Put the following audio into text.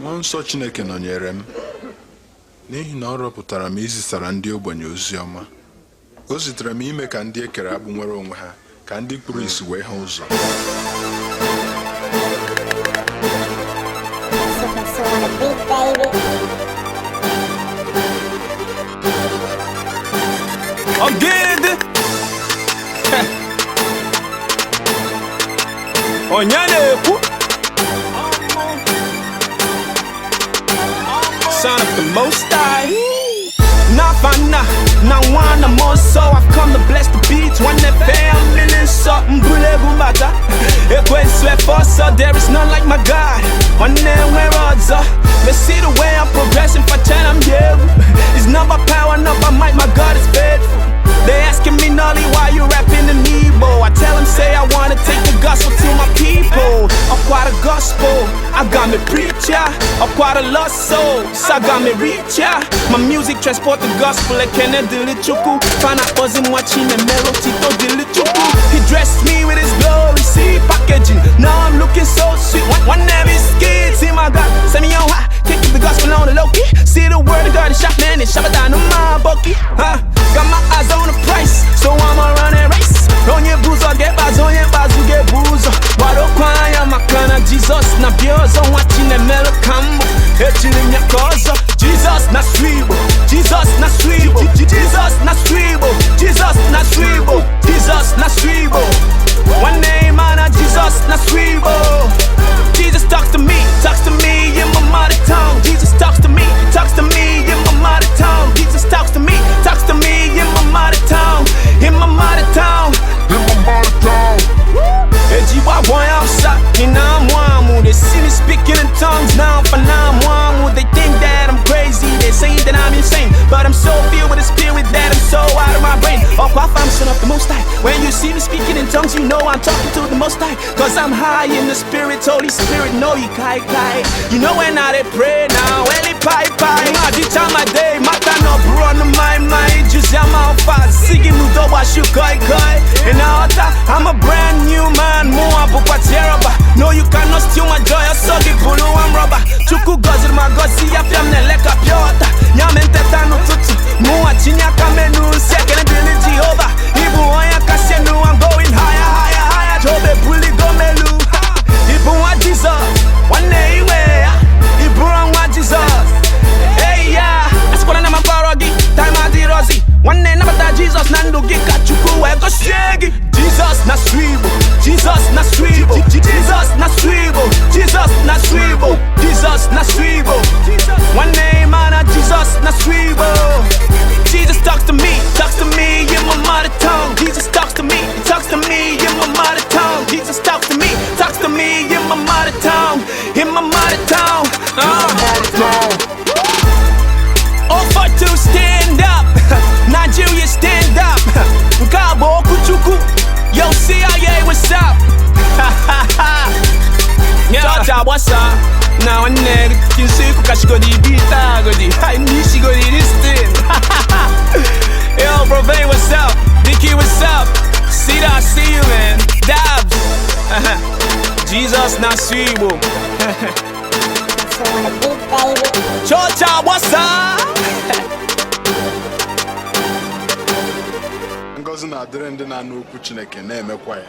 Nonso Chineke nọnyere m n'ihi na ọ rọpụtara m izisara ndị ogbenye ozi ọma. O zitere m ime ka ndị ekere agbụ nwere onwe ha, ka ndị kpụrụ isi wee ha ụzọ. Son of the Most High. Nafana, Nawana Monso. I've come to bless the beats. One family, something bulebumata. There is none like my God. One name where odds are. Let's see the way I'm progressing for 10. I'm here. It's not by power, not by might. My God is faithful. They asking me, Nolly, why you rapping in Igbo? I tell them, say I wanna take the gospel to my people. I'm quite a gospel, I got me preacher. I'm quite a lost soul, so I got me reacher. My music transport the gospel, I can't do the chuku. Find out wasn't watching the melody, don't do the chuku. He dressed me with his glory, see packaging. Now I'm looking so sweet. One name is kids, see my God, send me on high. Take the gospel on the low key. See the word of God, the shop man, it's shabba down on my bucky. Got my eyes on the price, so I'ma run a race. On your booze, I'll get bars, on your bars, you get booze. Wado kwaya makana Jesus na biozo. Watching the mellow combo, hitching in your cause. Jesus Nasu Igbo, Jesus Nasu Igbo, Jesus Nasu Igbo, Jesus Nasu Igbo, Jesus Nasu Igbo. One name, man, Jesus Nasu Igbo. Jesus talks to me in my mother tongue. Jesus talks to me in my mother tongue. Jesus talks to me in my mother tongue. In my mother tongue. In my mother tongue. They see me speaking in tongues now. They think that I'm crazy. They say that I'm insane, but I'm so filled with the spirit that I'm so out of my brain. I'm son of the Most High. When you see me speaking in tongues, you know I'm talking to the Most High. Cause I'm high in the spirit, Holy Spirit, no you kai. You know when I pray now, any pie. Every time I day, mata no run my mind. Just I'm out fast, singing no wash you kai. And now I'm a brand new man, more bukwa teraba. No you cannot steal my joy, I saw the bulu and rubber. Chuku gozir my gosi, I feel me like a piota. Nyamente tanu tutu, mua chinya kamenu, second ability Jehovah. Ibu oya kasenu, I'm going higher. Jobe bully gomelu. Ibu wa Jesus, one day way. Ibu wa Jesus. Hey yeah, aspona na mabarogi, time adi rosi. One day nabata Jesus, nandu gika chuku ego shegi. Jesus Nasu Igbo, Jesus Nasu Igbo, Jesus Nasu Igbo, Jesus Nasu Igbo, Jesus Nasu Igbo. One name, man, Jesus Nasu Igbo. Jesus talks to me in my mother tongue. Jesus talks to me in my mother tongue. Jesus talks to me in my mother tongue. In my mother tongue. Oh, for to stand up, Nigeria stand up. Gabo Kuchuku, yo CIA, what's up? Georgia, what's up? Now a nigga can see Kashigodi beat Agodi. I need she go to this thing. Yo, bro, babe, what's up? Vicky, what's up? See that, I see you, man. Dabs. Jesus Nasu Igbo. Georgia, what's up? Ngozi na-adịrị ndị na-anụ okwu Chineke na-emekwa ya.